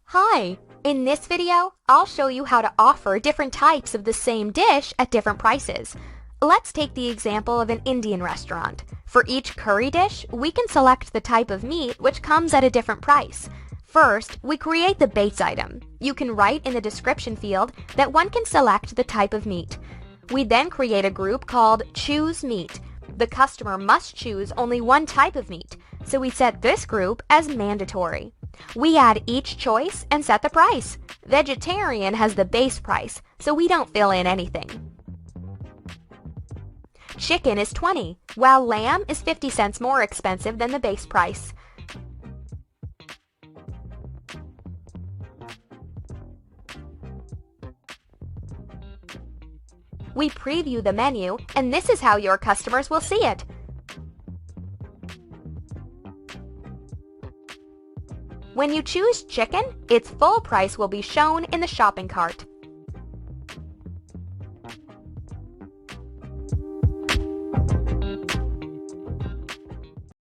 Hi! In this video, I'll show you how to offer different types of the same dish at different prices. Let's take the example of an Indian restaurant. For each curry dish, we can select the type of meat which comes at a different price. First, we create the base item. You can write in the description field that one can select the type of meat. We then create a group called Choose Meat. The customer must choose only one type of meat, so we set this group as mandatory. We add each choice and set the price. Vegetarian has the base price, so we don't fill in anything. Chicken is $20, while lamb is 50 cents more expensive than the base price. We preview the menu, and this is how your customers will see it. When you choose chicken, its full price will be shown in the shopping cart.